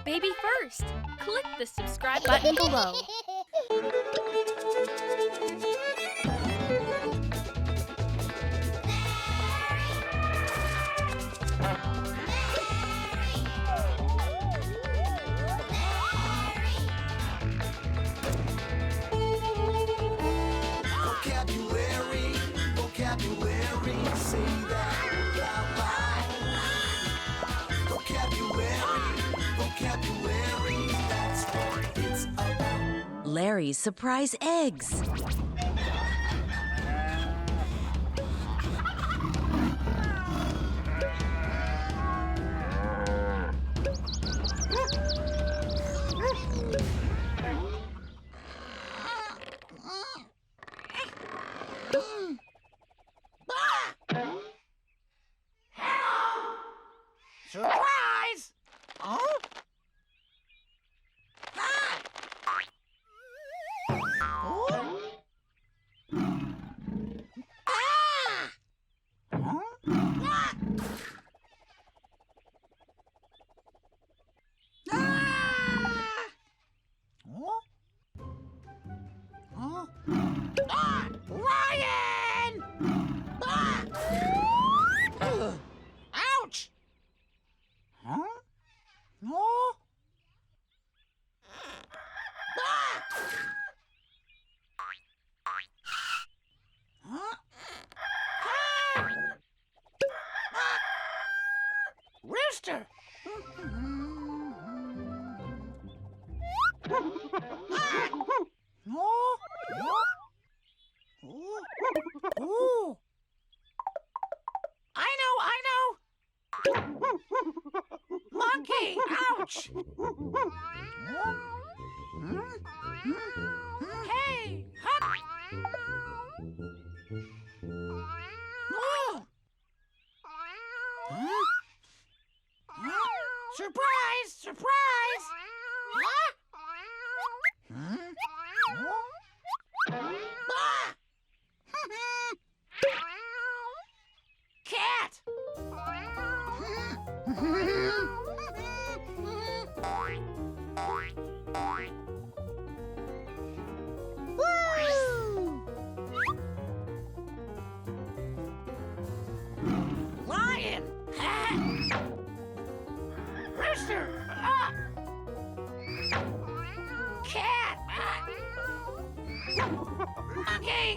Baby First. Click the subscribe button below. Vocabulary, say that loud, loud. Vocabulary, that's what it's about. Larry's surprise eggs. Surprise! Oh? Ryan! Ouch! Huh? No? Huh? Rooster! No? Ooh. I know! Monkey! Ouch! Hey! Huck! Oh. Surprise! Surprise! Huh? Cat! Lion! Rooster! Cat! Monkey!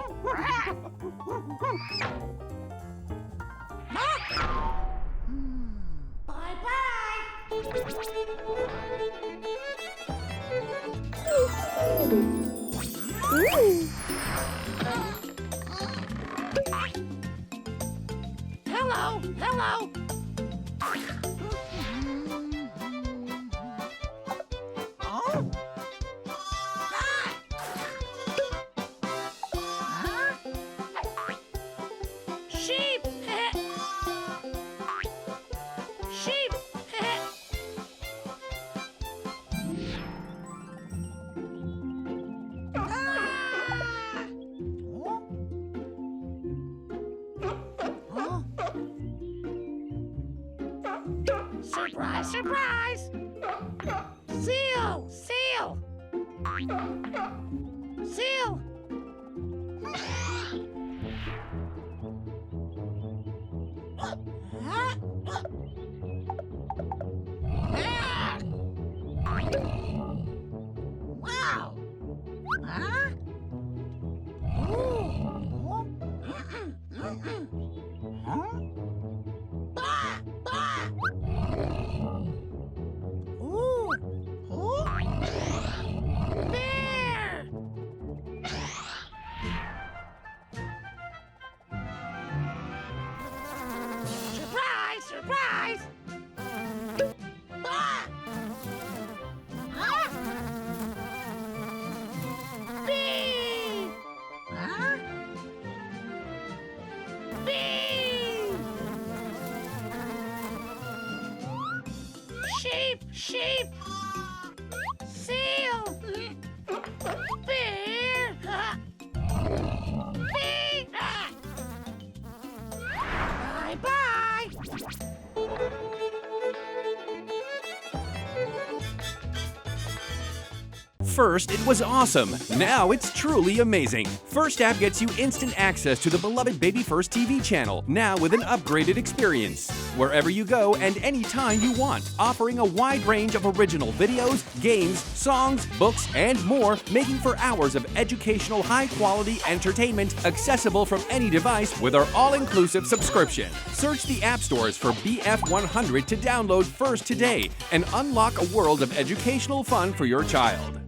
Hello! Hello! Oh? Huh? Sheep! Sheep! Surprise, surprise! Seal! Seal! Seal! Huh? Wow! Huh? Ooh. Huh? Ooh. Ooh. Bear! Surprise! Surprise! Huh? Bee! Huh? Bee! Sheep! Sheep! Seal! Bear! Bee! Bye-bye! first, it was awesome. Now it's truly amazing. First app gets you instant access to the beloved BabyFirst TV channel, now with an upgraded experience. Wherever you go and anytime you want, offering a wide range of original videos, games, songs, books, and more, making for hours of educational, high-quality entertainment accessible from any device with our all-inclusive subscription. Search the app stores for BF100 to download First today and unlock a world of educational fun for your child.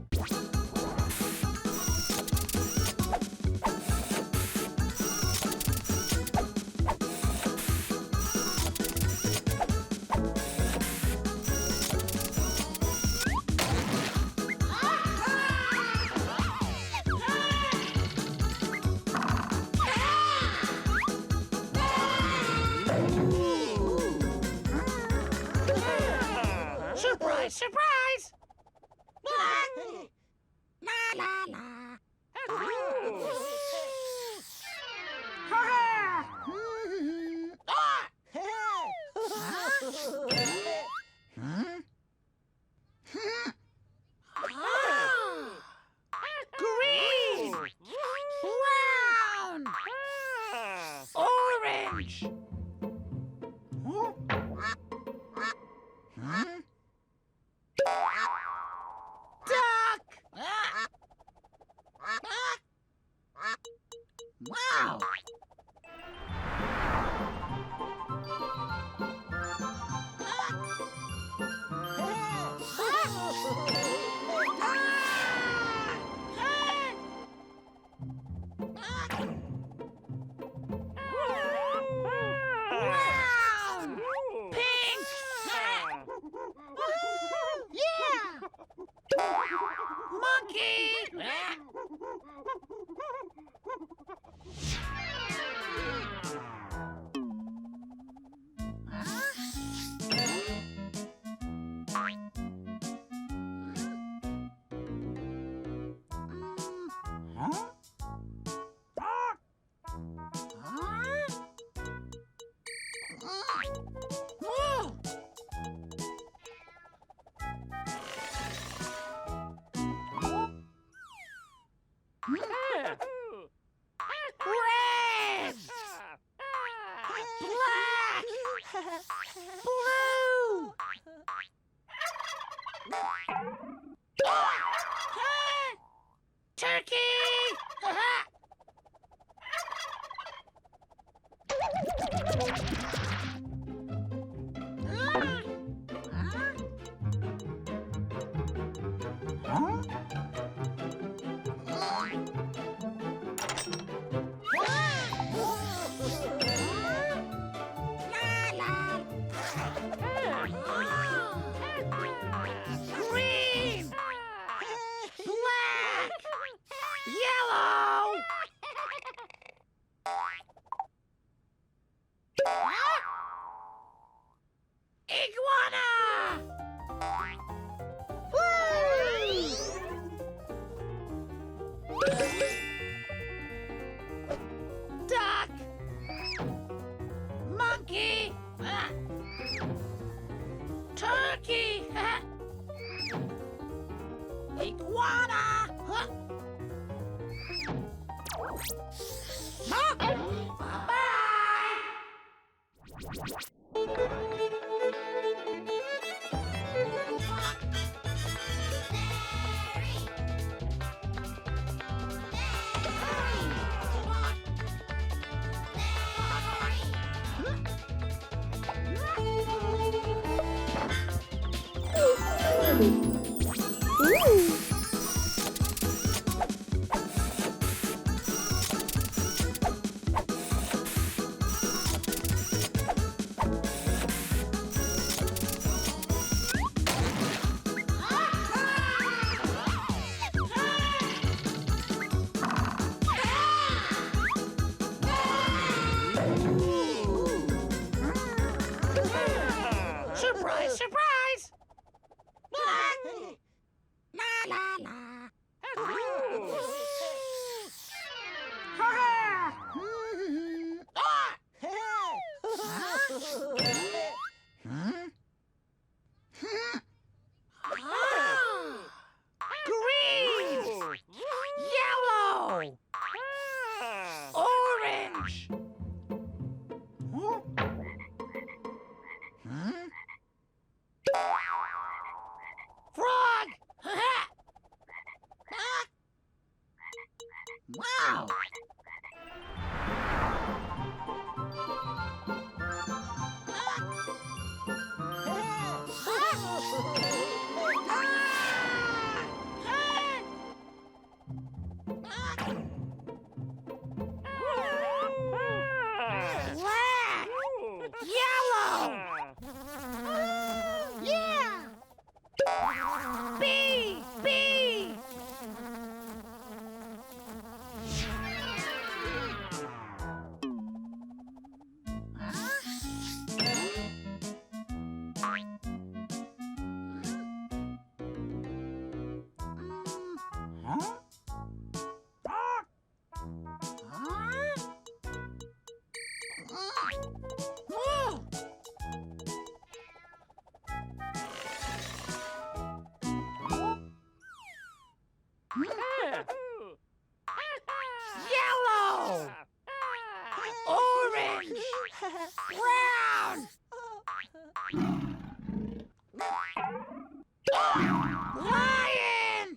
Surprise, surprise! La la la. Green, brown, orange. Duck! Wow! Brown! Pink! Yeah! Monkey! Red! Black! Blue! Turkey! Green! Black! Yellow! Iguana! Duck! Monkey! Turkey! Iguana! Bye! Surprise, surprise! La la la. Green! Bee! Bee! Yellow! Orange! Brown! Lion!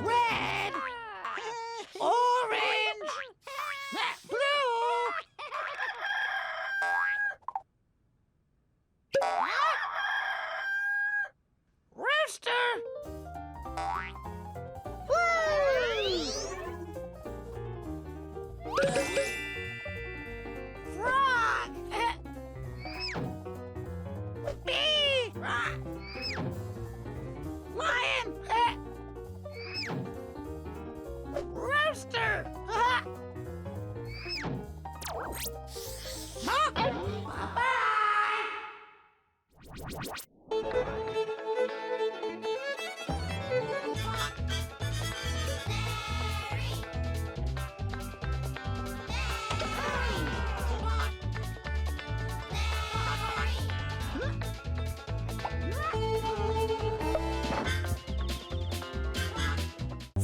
Red! Orange! Blue! Rooster! Frog! Bee! Lion! Rooster!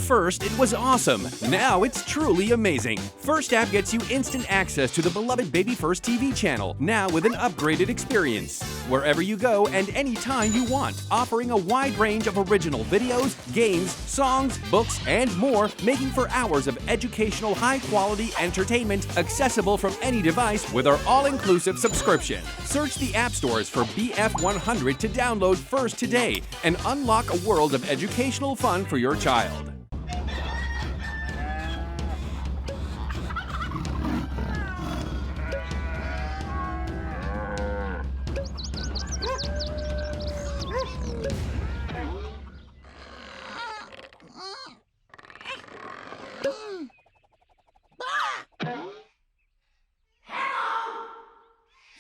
First, it was awesome. Now it's truly amazing. First app gets you instant access to the beloved BabyFirst TV channel, now with an upgraded experience. Wherever you go and anytime you want, offering a wide range of original videos, games, songs, books, and more, making for hours of educational, high-quality entertainment accessible from any device with our all-inclusive subscription. Search the app stores for BF100 to download First today and unlock a world of educational fun for your child.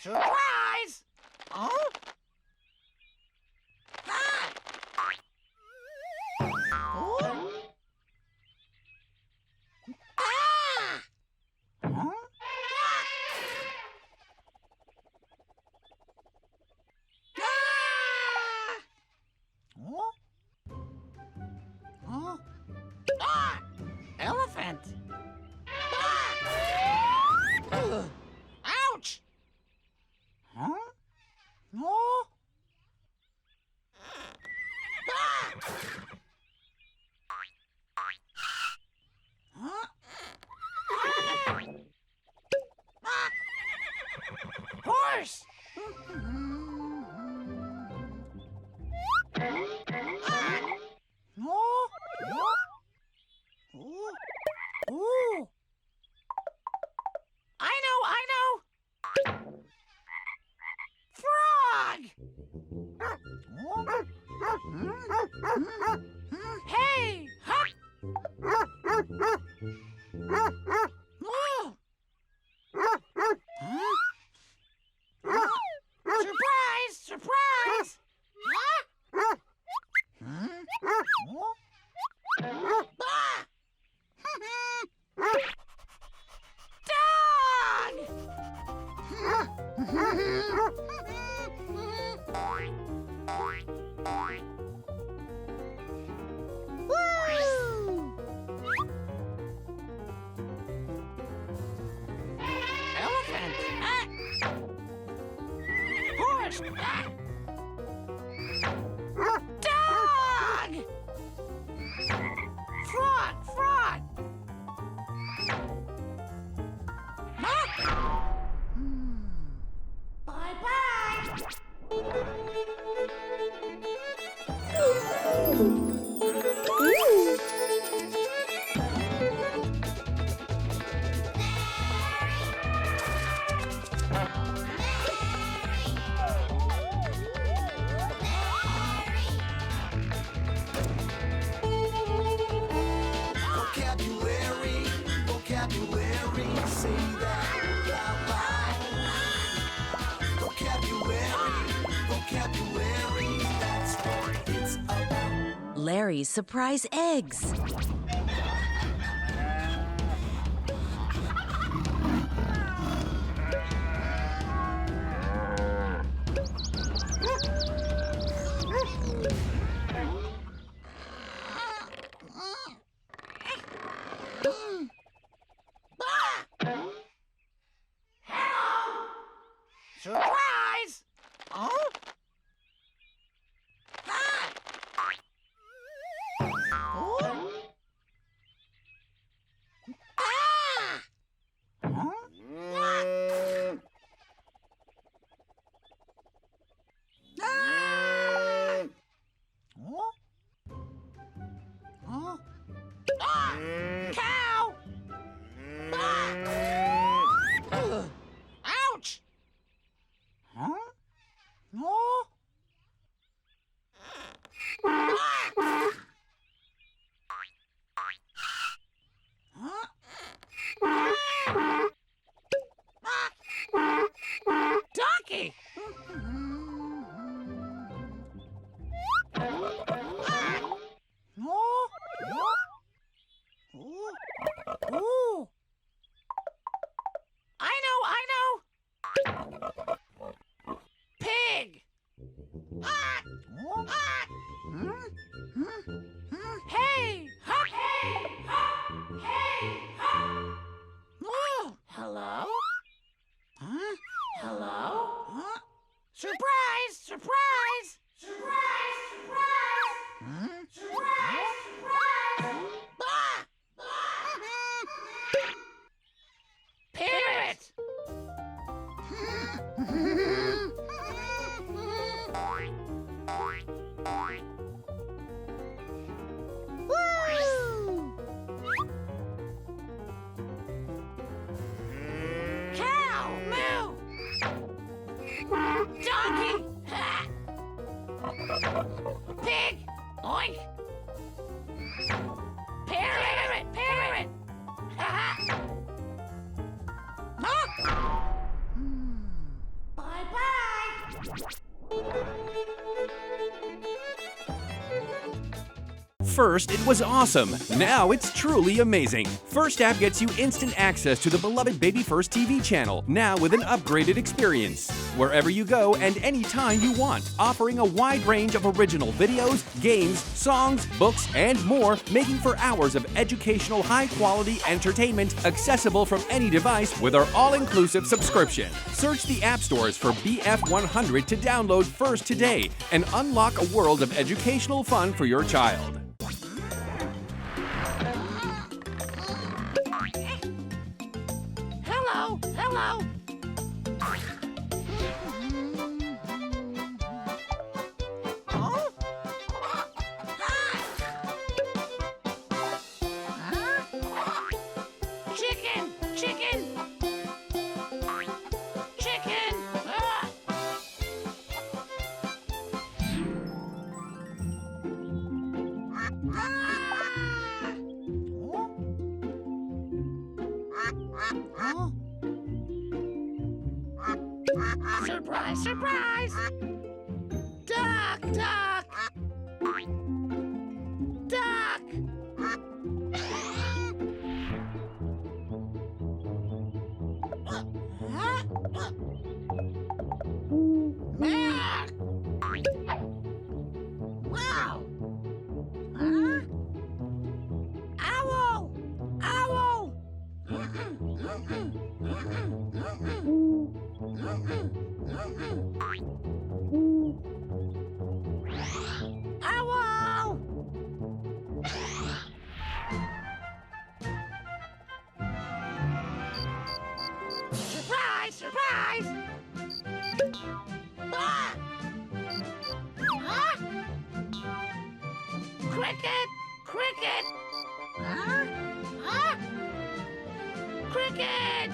Surprise! Oh? Elephant! Ouch! Huh? No? Huh? Horse! No? Ooh! I know! Frog! Hey! Hop! Oh. Surprise! Surprise! Dog! Elephant! Horse! Dog! Frog! Frog! berries surprise eggs. Surprise! Oh? Cow! Ouch! Huh? No? Donkey! Ooh. I know. Pig. Hey, hop. Hey, hop. Hello? Huh? Hello? Huh? Surprise! Surprise! Surprise! Surprise! Huh? Surprise! Surprise! Parrot! Cow! Moo! Donkey! Pig! Oink! Parrot! Parrot! Bye-bye! First, it was awesome. Now it's truly amazing. First app gets you instant access to the beloved BabyFirst TV channel, now with an upgraded experience. Wherever you go and anytime you want, offering a wide range of original videos, games, songs, books, and more, making for hours of educational, high-quality entertainment accessible from any device with our all-inclusive subscription. Search the app stores for BF100 to download First today and unlock a world of educational fun for your child. Hello. Chicken. Surprise! Duck! Mac! Wow! Owl! Owl! Surprise! Ah! Huh? Cricket! Huh? Cricket!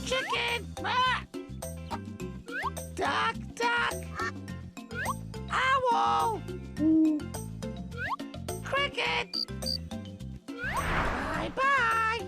Chicken! Ah! Duck! Owl! Cricket! Bye-bye!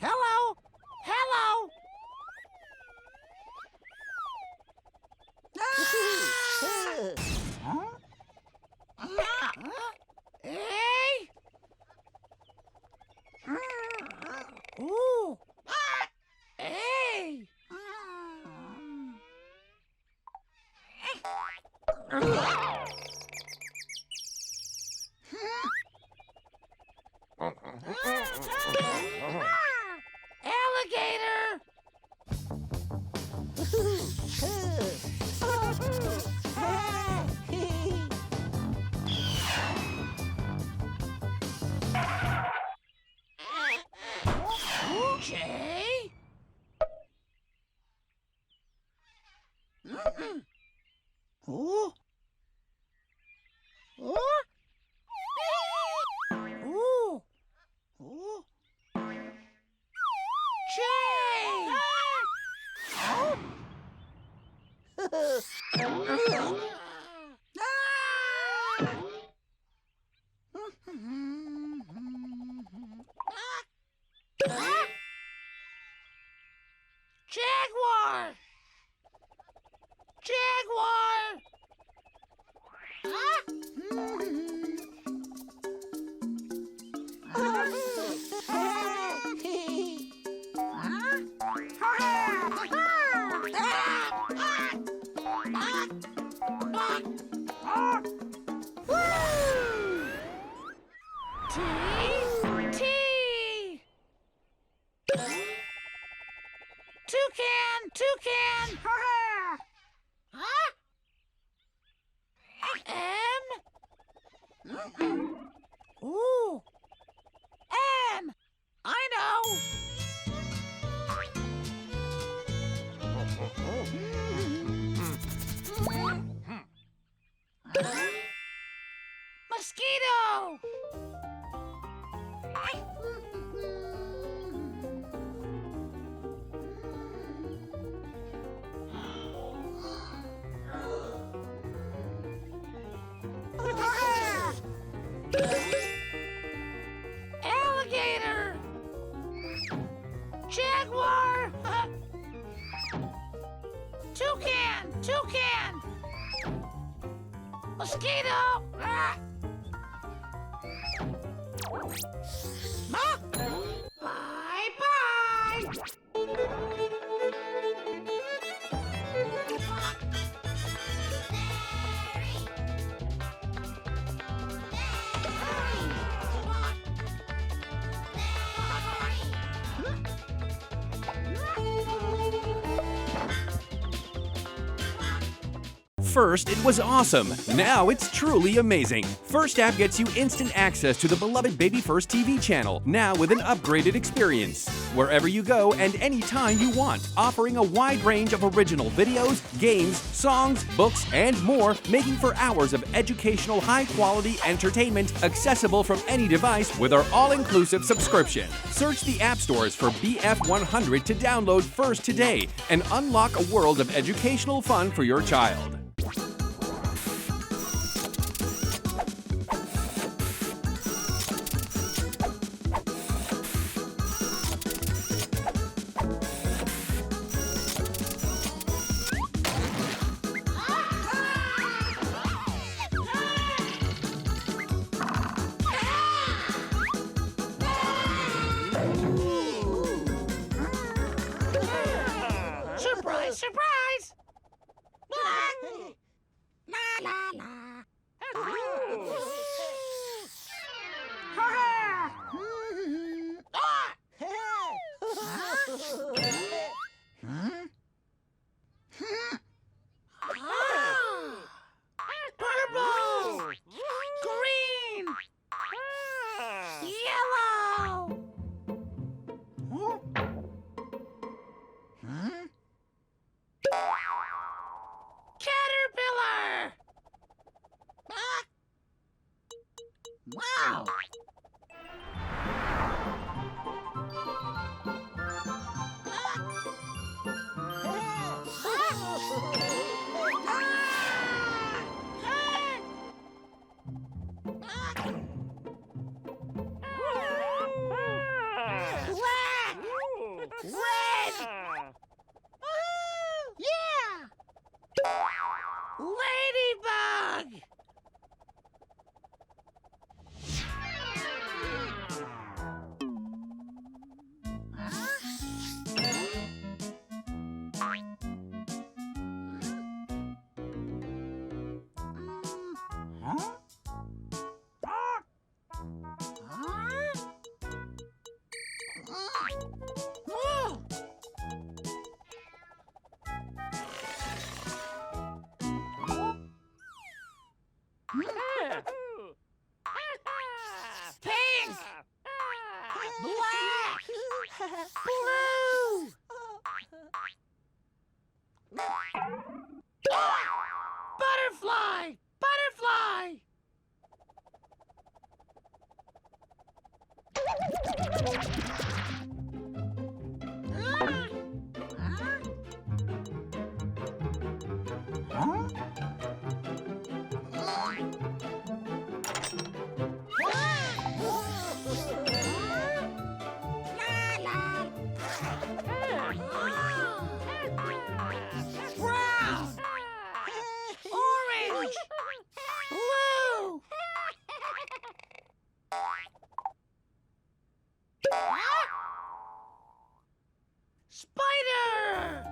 Hello? Hello? Hey? Ooh. Hey. Alligator. Jay? Ooh. Ooh. Ooh. Ooh. Jay! Oh. Jaguar! Jaguar! Toucan! Huh? M? Ooh! M! I know! Mosquito! Alligator! Jaguar! Toucan! Mosquito! Bye-bye! First, it was awesome. Now it's truly amazing. First app gets you instant access to the beloved BabyFirst TV channel, now with an upgraded experience. Wherever you go and anytime you want, offering a wide range of original videos, games, songs, books, and more, making for hours of educational, high-quality entertainment accessible from any device with our all-inclusive subscription. Search the app stores for BF100 to download First today and unlock a world of educational fun for your child. Surprise! La la la. Purple! Green! Yellow! Caterpillar! Wow! Blue! Butterfly! Butterfly! Brown! Orange! Blue! Spider!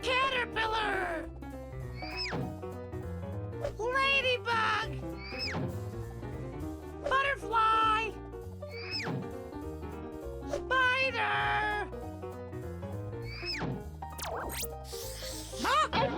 Caterpillar! Ladybug! Butterfly! Spider! Bye!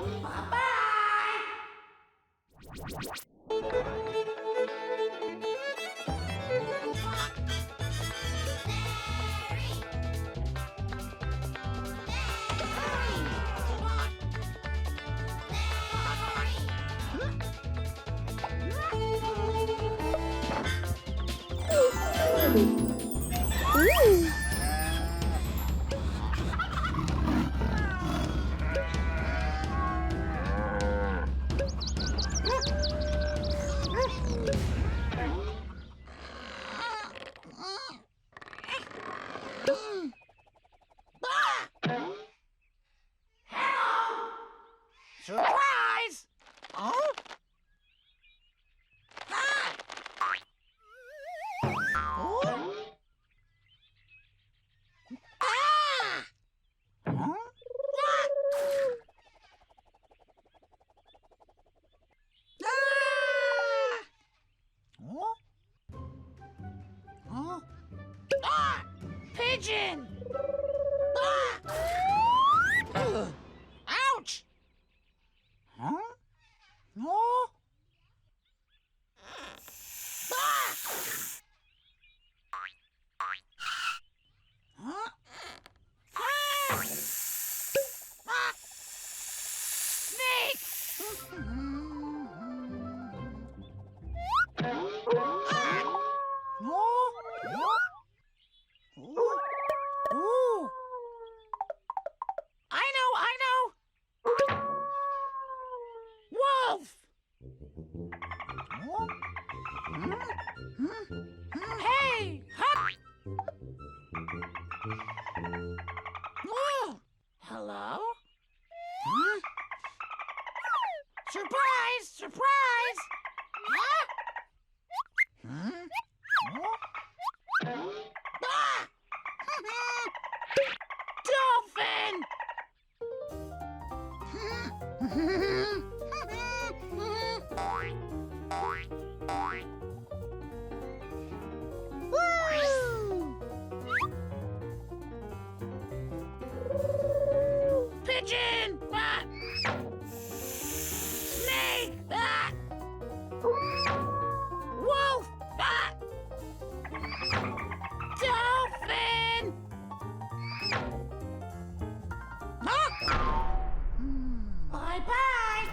Surprise! Oh? Pigeon! Ouch! Huh? No? Huh? Snake! No? Ooh. I know. Wolf. Hey, hop. Oh, hello? Huh? Surprise, surprise. Huh? Huh? Oh? Ah! Dolphin! Pigeon! Ah! Snake! Ah! Wolf! Ah! Dolphin! Huh? Bye-bye!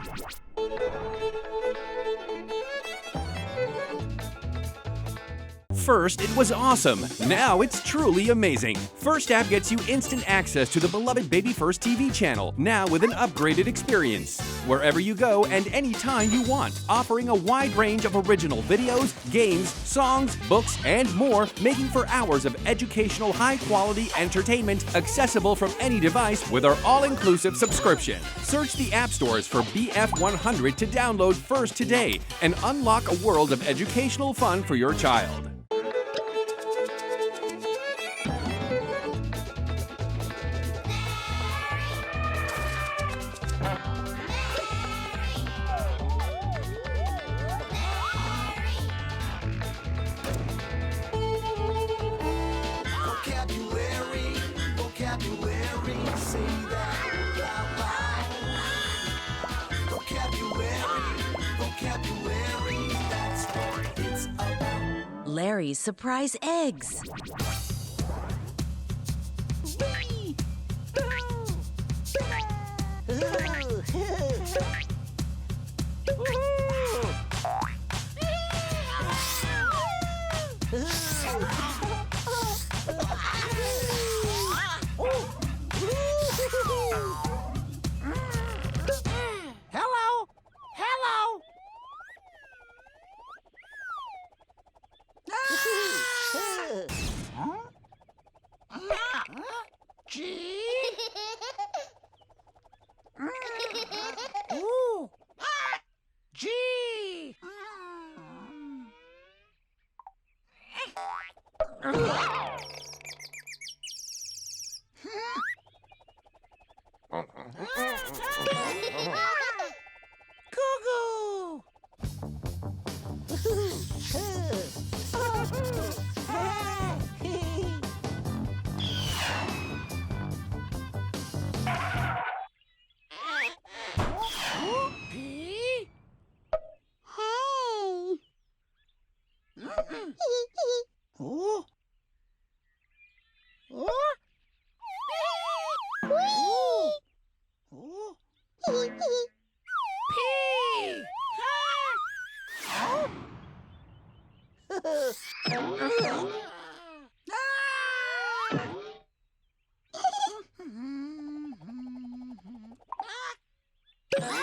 First, it was awesome. Now it's truly amazing. First app gets you instant access to the beloved BabyFirst TV channel, now with an upgraded experience. Wherever you go and anytime you want, offering a wide range of original videos, games, songs, books, and more, making for hours of educational, high-quality entertainment accessible from any device with our all-inclusive subscription. Search the app stores for BF100 to download First today and unlock a world of educational fun for your child. Vocabulary, say that out loud. Vocabulary, Larry's surprise eggs. Hello. Hello. G. Ooh. G. Goo-goo. P. Hey. Ooh. Ooh. Ooh. P.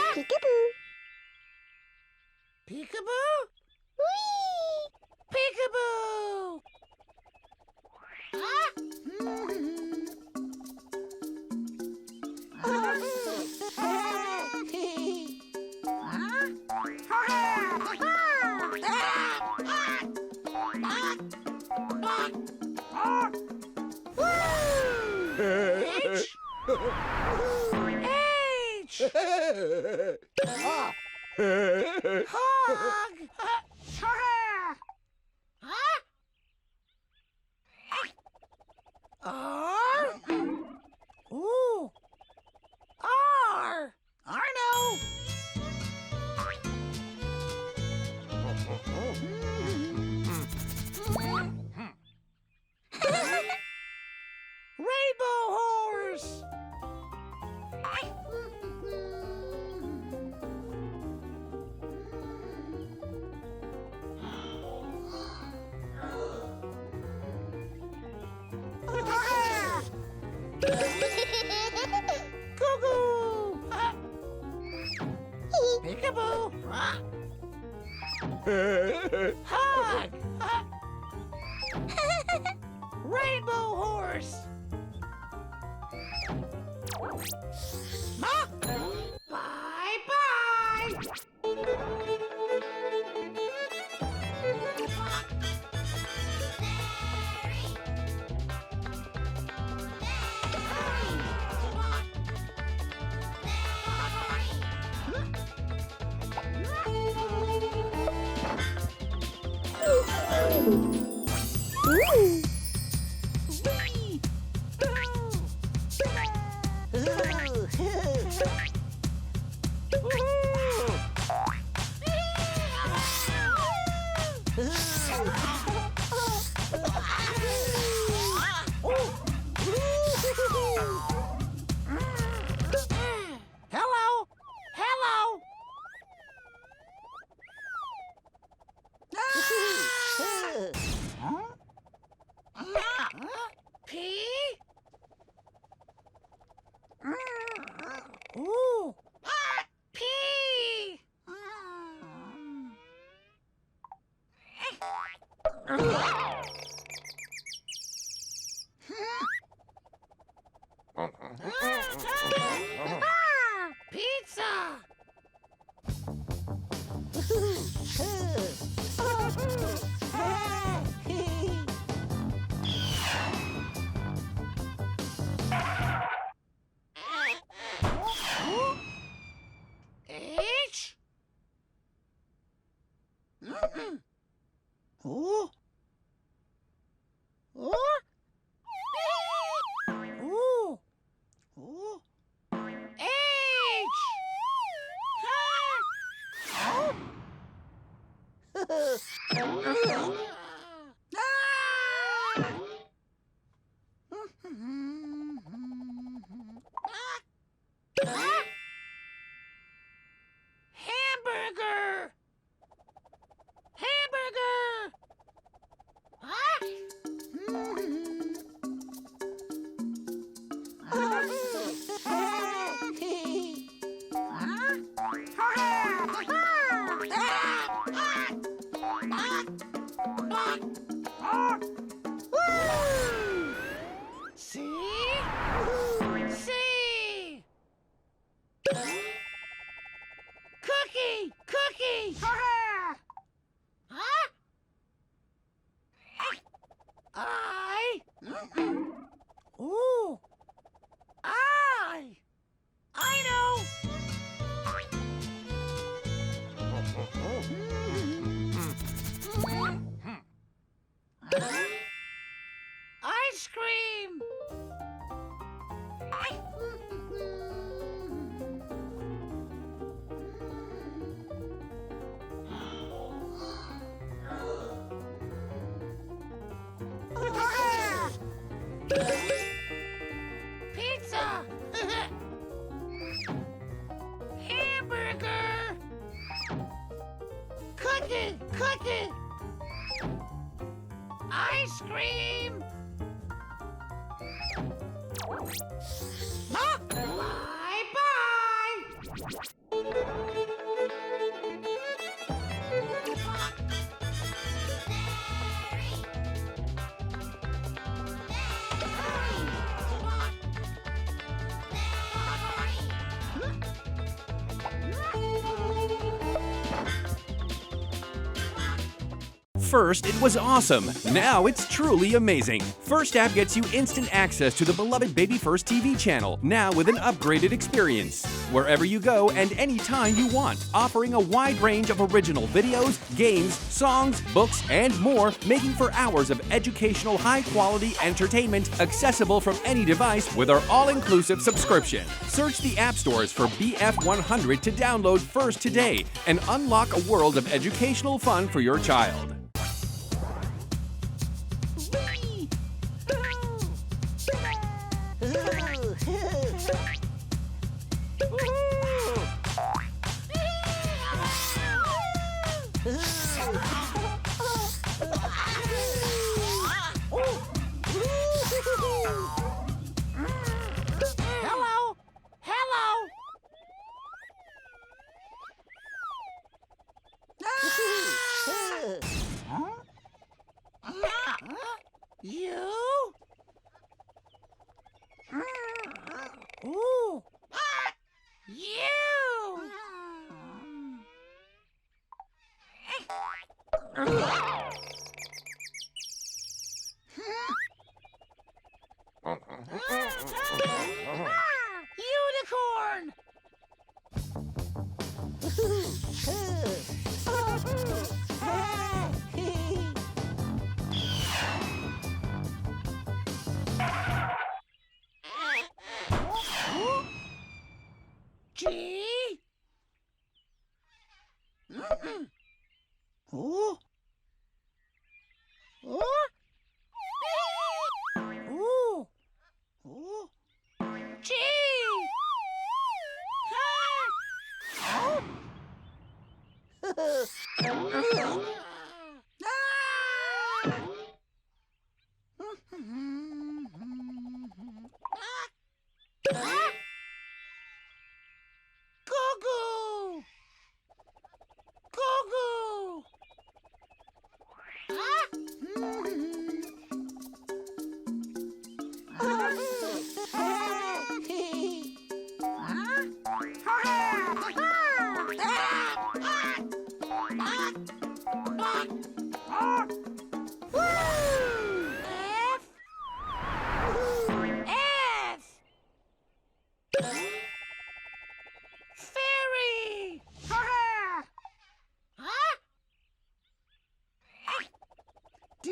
Peekaboo. Peekaboo. Peekaboo. H. H. Hog. R. Ooh. R. Arno. Rainbow horse. Goo-goo. Peekaboo. Hug. Rainbow horse. Bye-bye. Hello. Hello. P. Ooh. P. Pizza. H. Ooh. Ooh. Ooh. Ooh. H. Woo! See? See! Cookie! Cookie! Huh? Ooh! I know! Ice cream! Pizza! Hamburger! Cookie! Cookie! Ice cream! First, it was awesome. Now it's truly amazing. First app gets you instant access to the beloved BabyFirst TV channel, now with an upgraded experience. Wherever you go and anytime you want, offering a wide range of original videos, games, songs, books, and more, making for hours of educational, high-quality entertainment accessible from any device with our all-inclusive subscription. Search the app stores for BF100 to download First today and unlock a world of educational fun for your child. Hello? Hello? You? Ooh. You! Unicorn! G? Ooh. Ooh. Ooh. Ooh. G. Oh. Goo-goo. Goo-goo. Fairy! D?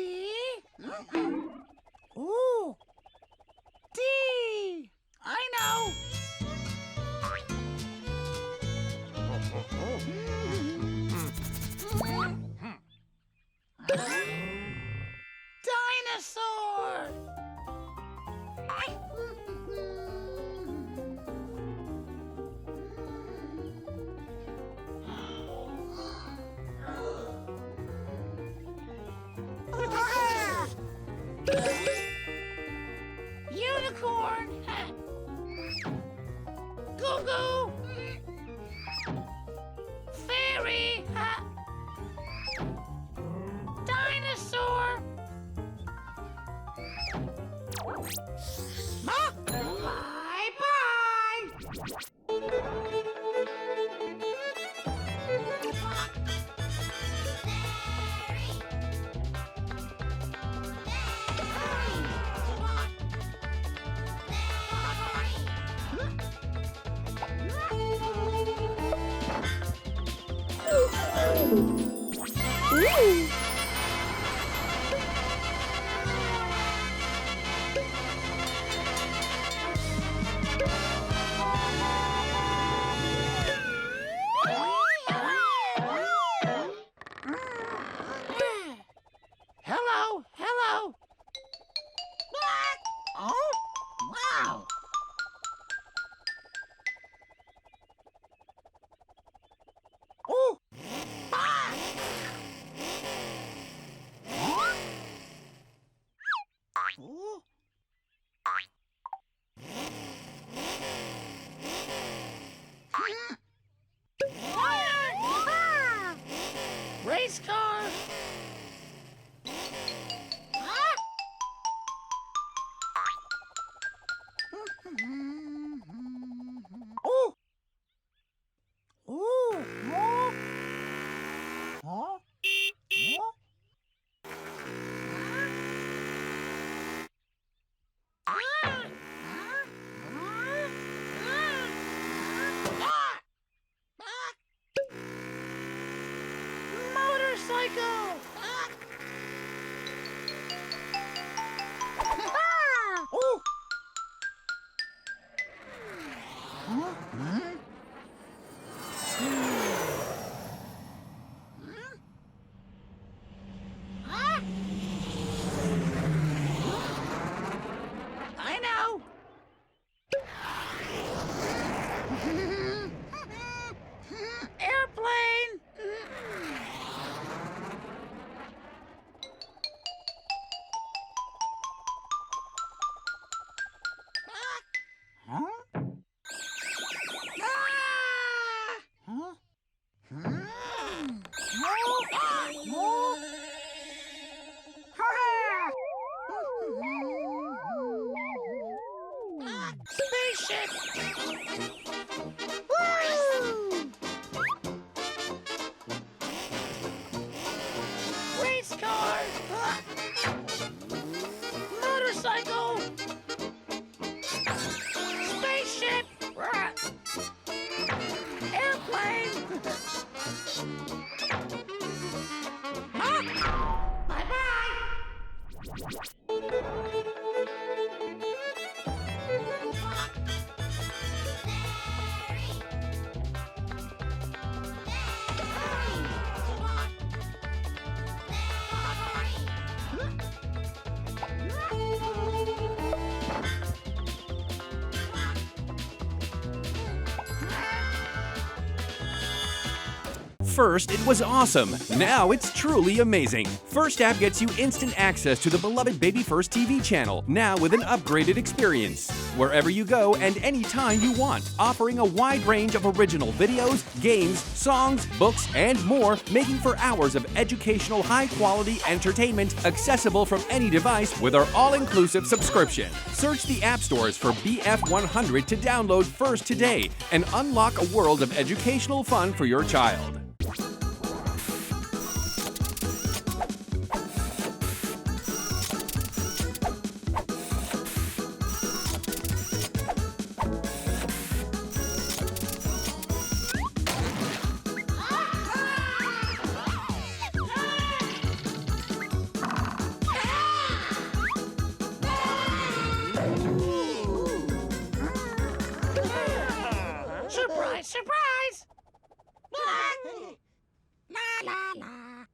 Ooh! D! I know! Dinosaur! Unicorn! Goo-goo! Fairy! Dinosaur! Hello, hello. Oh, wow. Oh. Oh. Race car. Oh. Oh. Oh. Huh? Huh? Motorcycle! Oh! Huh? Huh? I know! Airplane! Huh? Huh? Spaceship! Race car! Motorcycle! Spaceship! Airplane! Bye-bye! First, it was awesome. Now it's truly amazing. First app gets you instant access to the beloved BabyFirst TV channel, now with an upgraded experience. Wherever you go and anytime you want, offering a wide range of original videos, games, songs, books, and more, making for hours of educational, high-quality entertainment accessible from any device with our all-inclusive subscription. Search the app stores for BF100 to download First today and unlock a world of educational fun for your child. Surprise, surprise! La la la.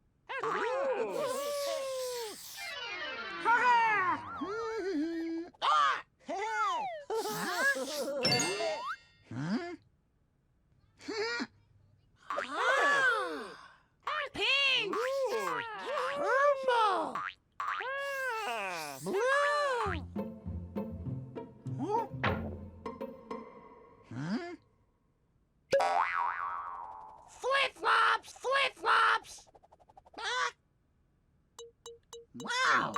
Pink! Purple! Blue! Flip-flops! Flip-flops! Wow!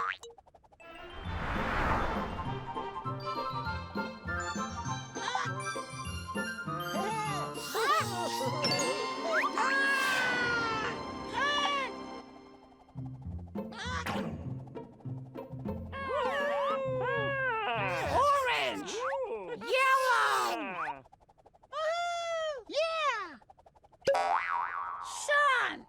Sun.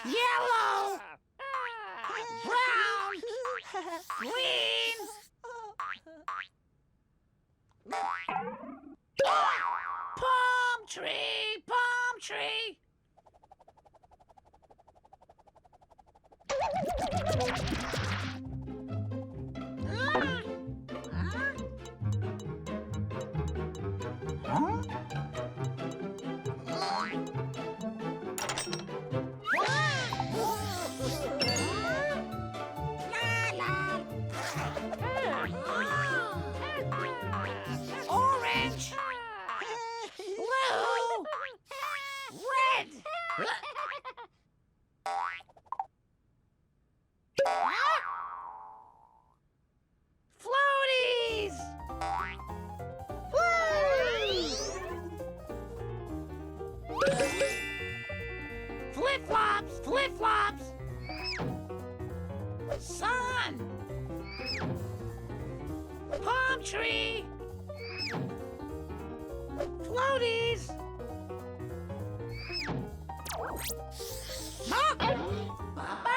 Yellow, brown, green. Palm tree, palm tree. Orange, blue, red. Floaties. Flip-flops, flip-flops. Sun. Palm tree. Floaties. Bye-bye.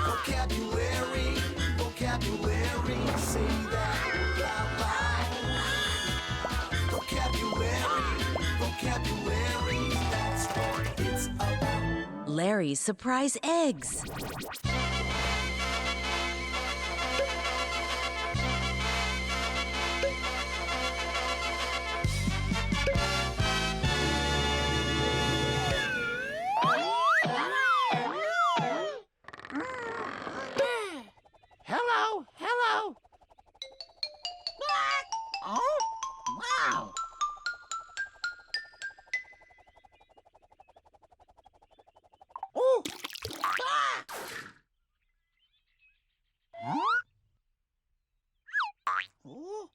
Vocabulary, vocabulary, say that out loud. Vocabulary, vocabulary, that's what it's about. Larry's surprise eggs. Hello, hello. Oh, wow. Oh. Huh? Oh.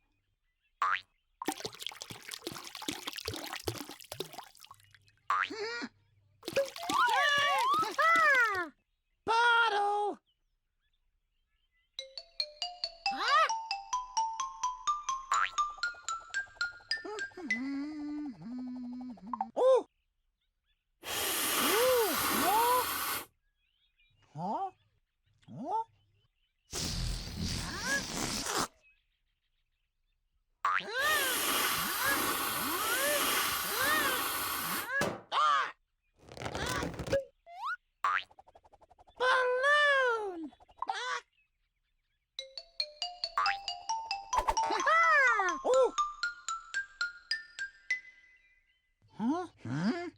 Bottle. Oh! Huh? Huh? Balloon! Oh! Huh? Huh?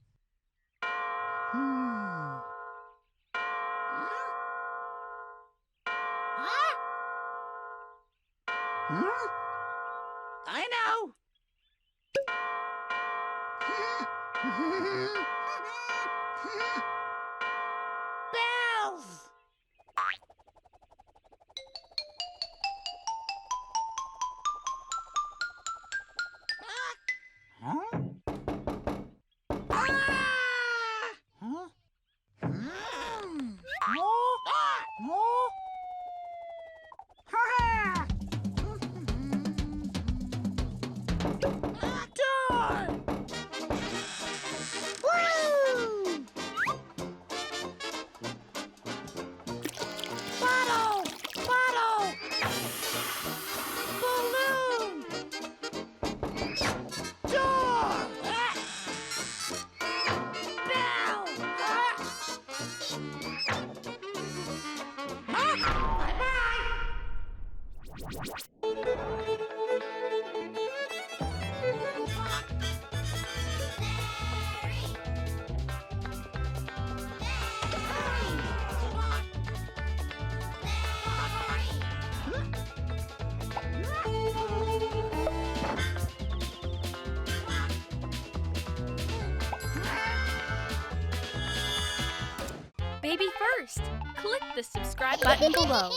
Huh? I know. Bells. Huh? Huh? No. Baby First, click the subscribe button below.